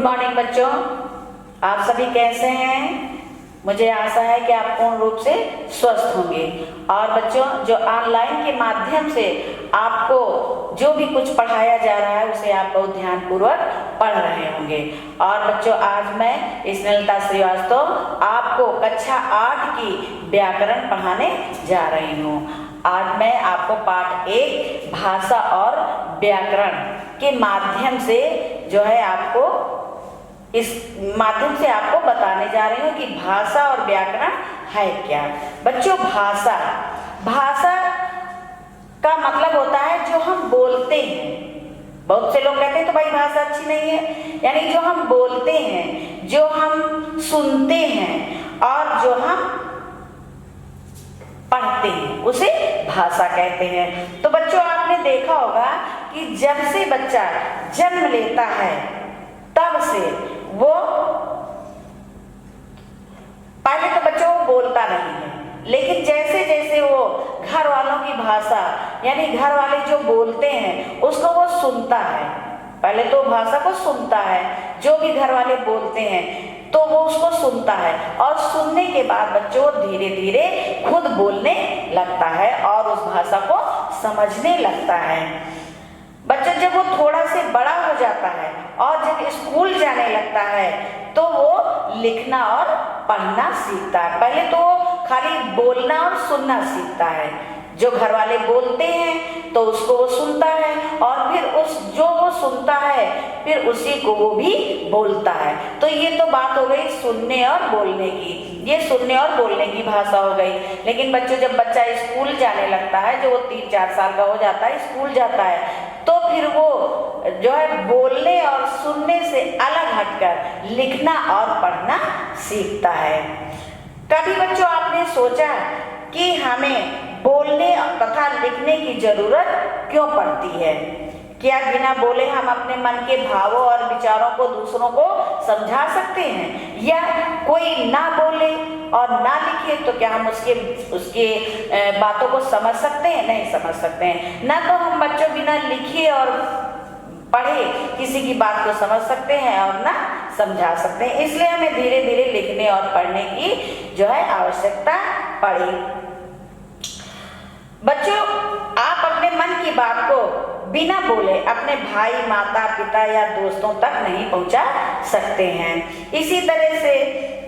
Good morning बच्चों, आप सभी कैसे हैं? मुझे आशा है कि आप पूर्ण रूप से स्वस्थ होंगे। और बच्चों, जो ऑनलाइन के माध्यम से आपको जो भी कुछ पढ़ाया जा रहा है उसे आप बहुत ध्यानपूर्वक पढ़ रहे होंगे। और बच्चों, आज मैं स्नेहलता श्रीवास्तव आपको कक्षा 8 की व्याकरण पढ़ाने जा रही हूँ। आज मैं आपको पाठ 1 भाषा और व्याकरण के माध्यम से जो है आपको इस माध्यम से आपको बताने जा रही हूँ कि भाषा और व्याकरण है क्या। बच्चों, भाषा का मतलब होता है जो हम बोलते हैं। बहुत से लोग कहते हैं तो भाई भाषा अच्छी नहीं है, यानी जो हम बोलते हैं, जो हम सुनते हैं और जो हम पढ़ते हैं उसे भाषा कहते हैं। तो बच्चों, आपने देखा होगा कि जब से बच्चा जन्म लेता है तब से वो पहले तो बच्चों बोलता नहीं है, लेकिन जैसे जैसे वो घर वालों की भाषा यानी घर वाले जो बोलते हैं उसको वो सुनता है। पहले तो भाषा को सुनता है, जो भी घर वाले बोलते हैं तो वो उसको सुनता है और सुनने के बाद बच्चों धीरे धीरे खुद बोलने लगता है और उस भाषा को समझने लगता है। बच्चा जब वो थोड़ा से बड़ा हो जाता है और जब स्कूल जाने लगता है तो वो लिखना और पढ़ना सीखता है। पहले तो वो खाली बोलना और सुनना सीखता है, जो घर वाले बोलते हैं तो उसको वो सुनता है और फिर जो वो सुनता है फिर उसी को वो भी बोलता है। तो ये तो बात हो गई सुनने और बोलने की, ये सुनने और बोलने की भाषा हो गई। लेकिन बच्चों, जब बच्चा स्कूल जाने लगता है, जो वो 3-4 साल का हो जाता है, स्कूल जाता है, तो फिर वो जो है बोलने और सुनने से अलग हटकर लिखना और पढ़ना सीखता है। कभी बच्चों आपने सोचा कि हमें बोलने तथा लिखने की जरूरत क्यों पड़ती है? क्या बिना बोले हम अपने मन के भावों और विचारों को दूसरों को समझा सकते हैं? या कोई ना बोले और ना लिखे तो क्या हम उसके बातों को समझ सकते हैं? नहीं समझ सकते हैं। ना तो हम बच्चों बिना लिखे और पढ़े किसी की बात को समझ सकते हैं और ना समझा सकते हैं। इसलिए हमें धीरे धीरे लिखने और पढ़ने की जो है आवश्यकता पड़ी। बच्चों, आप अपने मन की बात को बिना बोले अपने भाई, माता, पिता या दोस्तों तक नहीं पहुंचा सकते हैं। इसी तरह से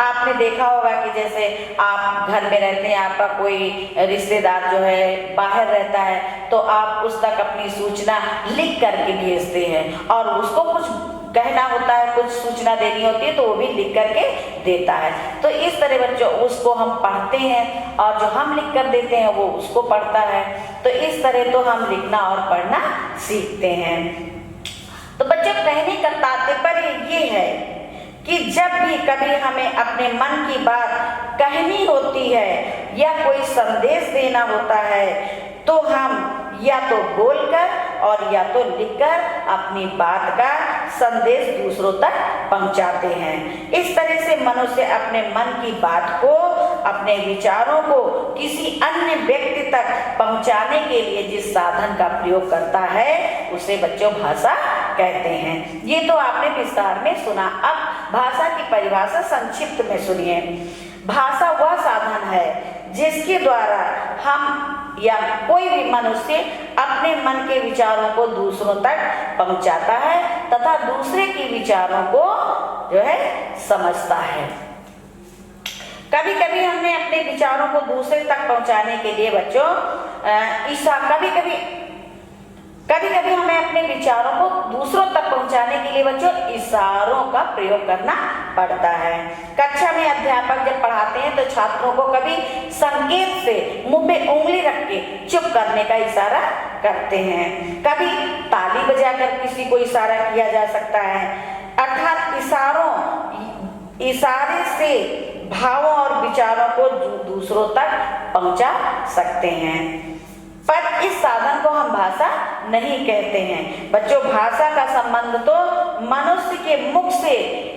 आपने देखा होगा कि जैसे आप घर में रहते हैं, आपका कोई रिश्तेदार जो है बाहर रहता है तो आप उस तक अपनी सूचना लिख करके भेजते हैं और उसको कुछ कहना होता है, कुछ सूचना देनी होती है तो वो भी लिख करके देता है। तो इस तरह बच्चों उसको हम पढ़ते हैं और जो हम लिख कर देते हैं वो उसको पढ़ता है। तो इस तरह तो हम लिखना और पढ़ना सीखते हैं। तो बच्चों, कहने का तात्पर्य ये है कि जब भी कभी हमें अपने मन की बात कहनी होती है या कोई संदेश देना होता है तो हम या तो बोलकर और या तो लिखकर अपनी बात का संदेश दूसरों तक पहुंचाते हैं। इस तरह से मनुष्य अपने मन की बात को, अपने विचारों को किसी अन्य व्यक्ति तक पहुंचाने के लिए जिस साधन का प्रयोग करता है उसे बच्चों भाषा कहते हैं। ये तो आपने विस्तार में सुना। अब भाषा की परिभाषा संक्षिप्त में सुनिए। भाषा वह साधन है जिसके द्वारा हम या कोई भी मनुष्य अपने मन के विचारों को दूसरों तक पहुंचाता है तथा दूसरे के विचारों को जो है समझता है। कभी कभी हमें अपने विचारों को दूसरे तक पहुंचाने के लिए बच्चों कभी कभी हमें अपने विचारों को दूसरों तक पहुंचाने के लिए बच्चों इशारों का प्रयोग करना पड़ता है। कक्षा में अध्यापक जब पढ़ाते हैं तो छात्रों को कभी संकेत से मुंह पे उंगली रख के चुप करने का इशारा करते हैं, कभी ताली बजाकर किसी को इशारा किया जा सकता है। अर्थात इशारे से भावों और विचारों को दूसरों तक पहुंचा सकते हैं, पर इस साधन को हम भाषा नहीं कहते हैं। बच्चों, भाषा का संबंध तो मनुष्य के मुख से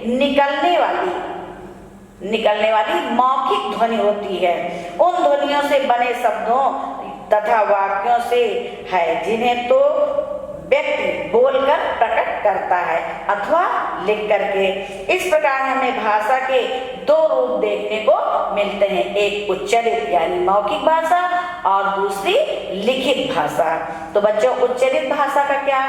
निकलने वाली मौखिक ध्वनि होती है, उन ध्वनियों से बने शब्दों तथा वाक्यों से है जिन्हें तो व्यक्ति बोलकर प्रकट करता है अथवा लिख करके। इस प्रकार हमें भाषा के दो रूप देखने को मिलते हैं, एक उच्चरित यानी मौखिक भाषा और दूसरी लिखित भाषा। तो बच्चों उच्चरित भाषा का क्या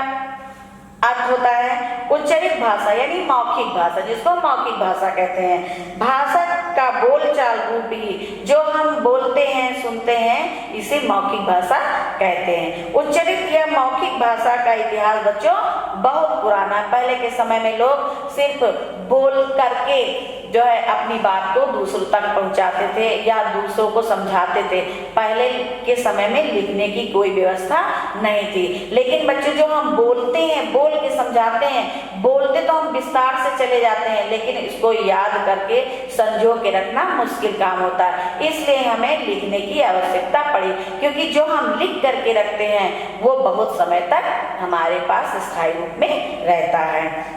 अर्थ होता है? उच्चरित भाषा यानी मौखिक भाषा, जिसको मौखिक भाषा कहते हैं। भाषा का बोलचाल रूप ही जो हम बोलते हैं सुनते हैं इसे मौखिक भाषा कहते हैं। उच्चरित या मौखिक भाषा का इतिहास बच्चों बहुत पुराना। पहले के समय में लोग सिर्फ बोल करके जो है अपनी बात को दूसरों तक पहुंचाते थे या दूसरों को समझाते थे। पहले के समय में लिखने की कोई व्यवस्था नहीं थी। लेकिन बच्चों जो हम बोलते हैं, बोल के समझाते हैं, बोलते तो हम विस्तार से चले जाते हैं, लेकिन इसको याद करके संजो के रखना मुश्किल काम होता है। इसलिए हमें लिखने की आवश्यकता पड़ी, क्योंकि जो हम लिख करके रखते हैं वो बहुत समय तक हमारे पास स्थायी रूप में रहता है।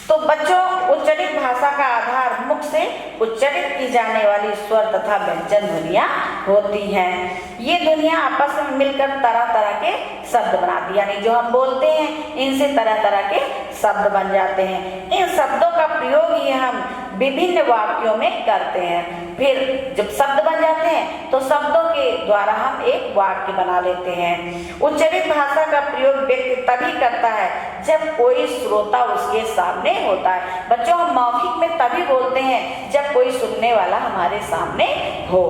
तो बच्चों उच्चरित भाषा का आधार मुख से उच्चरित की जाने वाली स्वर तथा व्यंजन ध्वनियां होती हैं। ये ध्वनियां आपस में मिलकर तरह तरह के शब्द बनाती, यानी जो हम बोलते हैं इनसे तरह तरह के शब्द बन जाते हैं। इन शब्दों का प्रयोग ही हम विभिन्न वाक्यों में करते हैं। फिर जब शब्द बन जाते हैं तो शब्दों के द्वारा हम एक वाक्य बना लेते हैं। उच्चरित भाषा का प्रयोग व्यक्ति तभी करता है जब कोई श्रोता उसके सामने होता है। बच्चों हम मौखिक में तभी बोलते हैं जब कोई सुनने वाला हमारे सामने हो।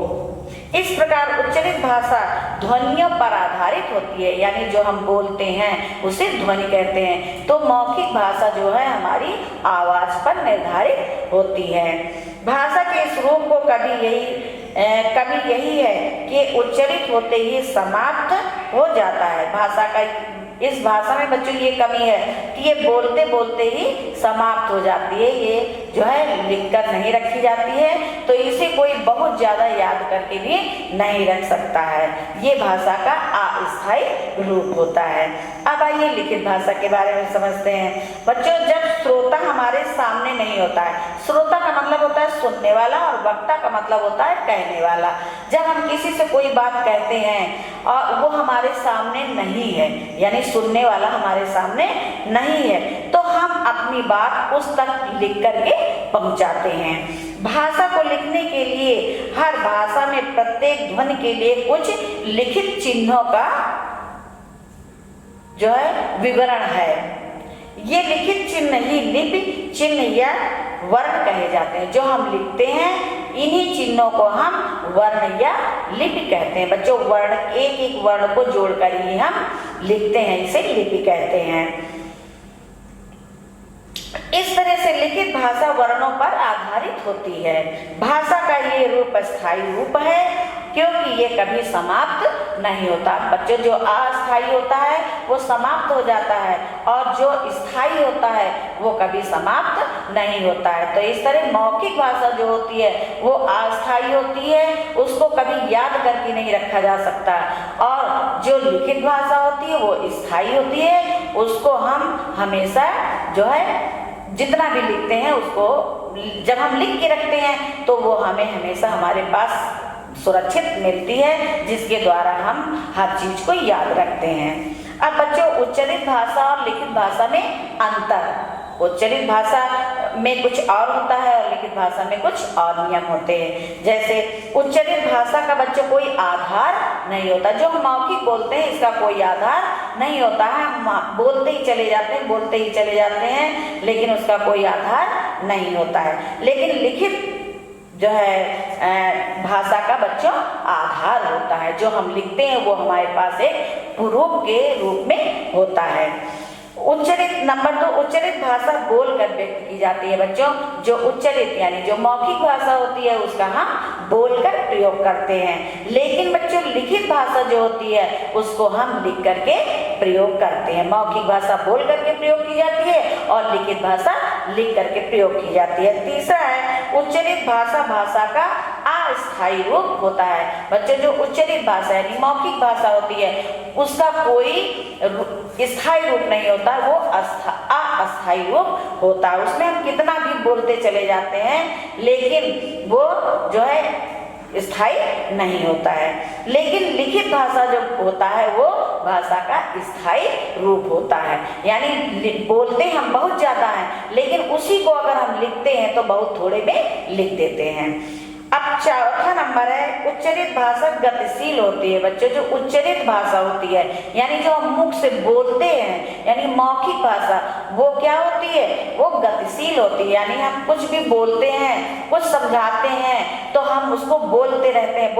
इस प्रकार उच्चरित भाषा ध्वनियों पर आधारित होती है, यानी जो हम बोलते हैं उसे ध्वनि कहते हैं। तो मौखिक भाषा जो है हमारी आवाज पर निर्धारित होती है। भाषा के इस रूप को कभी यही है कि उच्चरित होते ही समाप्त हो जाता है। भाषा का इस भाषा में बच्चों ये कमी है कि ये बोलते बोलते ही समाप्त हो जाती है, ये जो है लिखकर नहीं रखी जाती है, तो इसे कोई बहुत ज्यादा याद करके भी नहीं रख सकता है। ये भाषा का अस्थायी रूप होता है। अब आइए लिखित भाषा के बारे में समझते हैं। बच्चों जब श्रोता हमारे सामने नहीं होता है, श्रोता का मतलब होता है सुनने वाला और वक्ता का मतलब होता है कहने वाला। जब हम किसी से कोई बात कहते हैं और वो हमारे सामने नहीं है, यानी सुनने वाला हमारे सामने नहीं है, तो हम अपनी बात उस तक लिख करके पहुंचाते हैं। भाषा को लिखने के लिए हर भाषा में प्रत्येक ध्वनि के लिए कुछ लिखित चिन्हों का जो है विवरण है। ये लिखित चिन्ह ही लिपि चिन्ह या वर्ण कहे जाते हैं। जो हम लिखते हैं इन्हीं चिन्हों को हम वर्ण या लिपि कहते हैं। बच्चों वर्ण एक एक वर्ण को जोड़कर ही हम लिखते हैं, इसे लिपि कहते हैं। इस तरह से लिखित भाषा वर्णों पर आधारित होती है। भाषा का ये रूप अस्थायी रूप है, क्योंकि ये कभी समाप्त नहीं होता। बच्चों जो अस्थायी होता है वो समाप्त हो जाता है, और जो स्थायी होता है वो कभी समाप्त नहीं होता है। तो इस तरह मौखिक भाषा जो होती है वो अस्थायी होती है, उसको कभी याद करके नहीं रखा जा सकता। और जो लिखित भाषा होती है वो स्थायी होती है, उसको हम हमेशा जो है जितना भी लिखते हैं उसको जब हम लिख के रखते हैं तो वो हमें हमेशा हमारे पास सुरक्षित मिलती है, जिसके द्वारा हम हर चीज को याद रखते हैं। अब बच्चों उच्चरित भाषा और लिखित भाषा में अंतर। उच्चरित भाषा में कुछ और होता है और लिखित भाषा में कुछ और नियम होते हैं। जैसे उच्चरित भाषा का बच्चों कोई आधार नहीं होता। जो हम मौखिक बोलते हैं इसका कोई आधार नहीं होता है, हम बोलते ही चले जाते हैं, लेकिन उसका कोई आधार नहीं होता है। लेकिन लिखित जो है भाषा का बच्चों आधार होता है। जो हम लिखते हैं वो हमारे पास एक प्रूफ के रूप में होता है। उच्चरित नंबर 2, उच्चरित भाषा बोलकर व्यक्त की जाती है। बच्चों जो उच्चरित यानी जो मौखिक भाषा होती है उसका हम बोलकर प्रयोग करते हैं, लेकिन बच्चों लिखित भाषा जो होती है उसको हम लिख करके प्रयोग करते हैं। मौखिक भाषा बोल करके प्रयोग की जाती है और लिखित भाषा लिख करके प्रयोग की जाती है। तीसरा है उच्चरित भाषा का अस्थायी रूप होता है। बच्चों जो उच्चरित भाषा यानी मौखिक भाषा होती है उसका कोई स्थायी रूप नहीं होता, वो अस्थायी रूप होता है। उसमें हम कितना भी बोलते चले जाते हैं लेकिन वो जो है स्थायी नहीं होता है। लेकिन लिखित भाषा जो होता है वो भाषा का स्थायी रूप होता है। यानी बोलते हम बहुत ज्यादा हैं, लेकिन उसी को अगर हम लिखते हैं तो बहुत थोड़े में लिख देते हैं। अब चौथा नंबर है उच्चरित भाषा गतिशील होती है। बच्चों, जो उच्चरित भाषा होती है यानी जो हम मुख से बोलते हैं यानी मौखिक भाषा, वो क्या होती है, वो गतिशील होती है। यानी हम कुछ भी बोलते हैं, कुछ समझाते हैं तो हम उसको बोलते रहते हैं,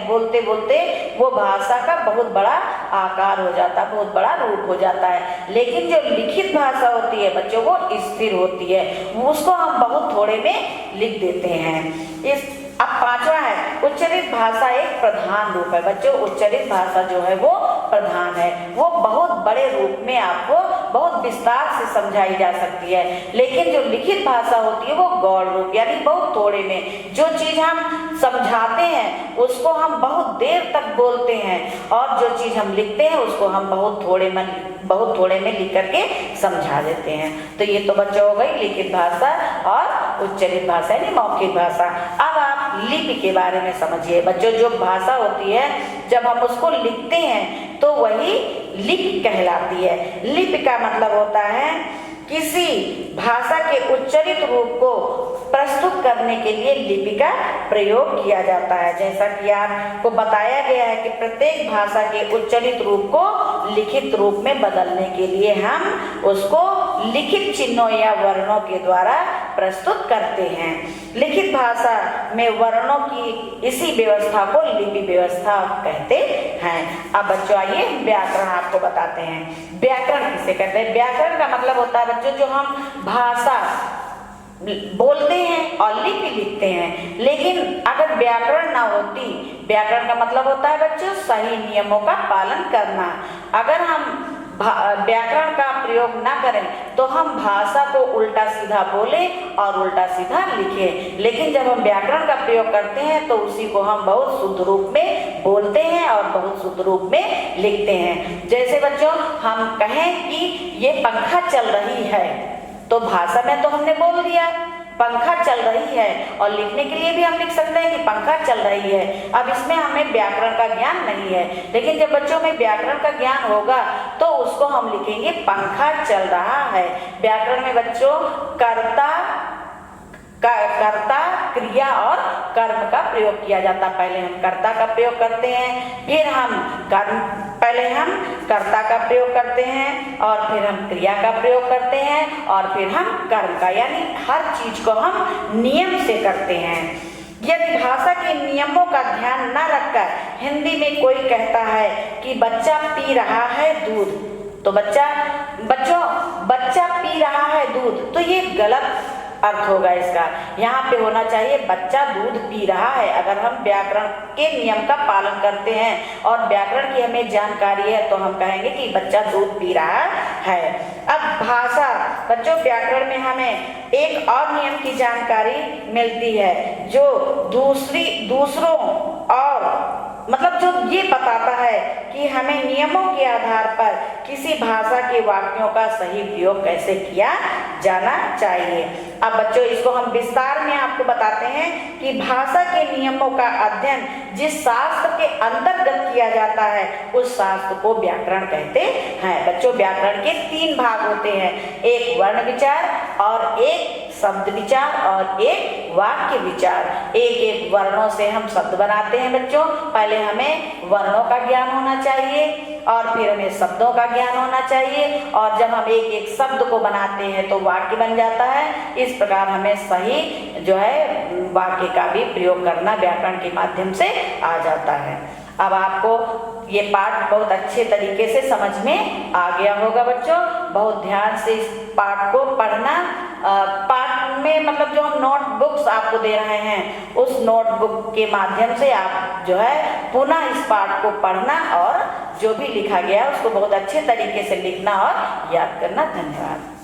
बोलते बोलते वो भाषा का बहुत बड़ा आकार हो जाता है, बहुत बड़ा रूप हो जाता है। लेकिन जो लिखित भाषा होती है बच्चों, वो स्थिर होती है, उसको हम बहुत थोड़े में लिख देते हैं। अब पांचवा है उच्चरित भाषा एक प्रधान रूप है। बच्चों, उच्चरित भाषा जो है वो प्रधान है, वो बहुत बड़े रूप में आपको बहुत विस्तार से समझाई जा सकती है। लेकिन जो लिखित भाषा होती है वो गौण रूप यानी बहुत थोड़े में, जो चीज हम समझाते हैं उसको हम बहुत देर तक बोलते हैं, और जो चीज हम लिखते हैं उसको हम बहुत थोड़े में लिख करके समझा देते हैं। तो ये तो बच्चों हो गई लिखित भाषा और उच्चरित भाषा यानी मौखिक भाषा। अब आप लिपि के बारे में समझिए। बच्चों, जो भाषा होती है जब हम उसको लिखते हैं तो वही लिपि कहलाती है। लिपि का मतलब होता है किसी भाषा के उच्चरित रूप को प्रस्तुत करने के लिए लिपि का प्रयोग किया जाता है। जैसा कि आपको बताया गया है कि प्रत्येक भाषा के उच्चरित रूप को लिखित रूप में बदलने के लिए हम उसको लिखित चिन्हों या वर्णों के द्वारा प्रस्तुत करते हैं। लिखित भाषा में वर्णों की इसी व्यवस्था को लिपि व्यवस्था कहते हैं। अब बच्चों आइए व्याकरण आपको बताते हैं। व्याकरण किसे कहते हैं? व्याकरण का मतलब होता है बच्चों जो हम भाषा बोलते हैं और लिपि लिखते हैं। लेकिन अगर व्याकरण ना होती, व्याकरण का मतलब होता है बच्चों सही नियमों का पालन करना। अगर हम व्याकरण का प्रयोग ना करें तो हम भाषा को उल्टा सीधा बोले और उल्टा सीधा लिखे। लेकिन जब हम व्याकरण का प्रयोग करते हैं तो उसी को हम बहुत शुद्ध रूप में बोलते हैं और बहुत शुद्ध रूप में लिखते हैं। जैसे बच्चों हम कहें कि ये पंखा चल रही है, तो भाषा में तो हमने बोल दिया पंखा चल रही है, और लिखने के लिए भी हम लिख सकते हैं कि पंखा चल रही है। अब इसमें हमें व्याकरण का ज्ञान नहीं है, लेकिन जब बच्चों में व्याकरण का ज्ञान होगा तो उसको हम लिखेंगे पंखा चल रहा है। व्याकरण में बच्चों कर्ता, क्रिया और कर्म का प्रयोग किया जाता है। पहले हम कर्ता का प्रयोग करते हैं, फिर हम पहले हम कर्ता का प्रयोग करते हैं, और फिर हम क्रिया का प्रयोग करते हैं, और फिर हम कर्म का, यानी हर चीज को हम नियम से करते हैं। यदि भाषा के नियमों का ध्यान न रखकर हिंदी में कोई कहता है कि बच्चा पी रहा है दूध, तो बच्चा पी रहा है दूध, तो ये गलत अर्थ होगा इसका। यहाँ पे होना चाहिए बच्चा दूध पी रहा है। अगर हम व्याकरण के नियम का पालन करते हैं और व्याकरण की हमें जानकारी है तो हम कहेंगे कि बच्चा दूध पी रहा है। अब भाषा बच्चों व्याकरण में हमें एक और नियम की जानकारी मिलती है जो दूसरों और मतलब जो ये बताता है कि हमें नियमों के आधार पर किसी भाषा के वाक्यों का सही प्रयोग कैसे किया जाना चाहिए। अब बच्चों इसको हम विस्तार में आपको बताते हैं कि भाषा के नियमों का अध्ययन जिस शास्त्र के अंतर्गत किया जाता है उस शास्त्र को व्याकरण कहते हैं। बच्चों व्याकरण के 3 भाग होते हैं, एक वर्ण विचार और एक शब्द विचार और एक वाक्य विचार। एक वर्णों से हम शब्द बनाते हैं बच्चों। पहले हमें वर्णों का ज्ञान होना चाहिए और फिर हमें शब्दों का ज्ञान होना चाहिए, और जब हम एक एक शब्द को बनाते हैं तो वाक्य बन जाता है। इस प्रकार हमें सही जो है वाक्य का भी प्रयोग करना व्याकरण के माध्यम से आ जाता है। अब आपको ये पाठ बहुत अच्छे तरीके से समझ में आ गया होगा बच्चों। बहुत ध्यान से इस पाठ को पढ़ना। पाठ में मतलब जो हम नोटबुक्स आपको दे रहे हैं उस नोटबुक के माध्यम से आप जो है पुनः इस पाठ को पढ़ना और जो भी लिखा गया है उसको बहुत अच्छे तरीके से लिखना और याद करना। धन्यवाद।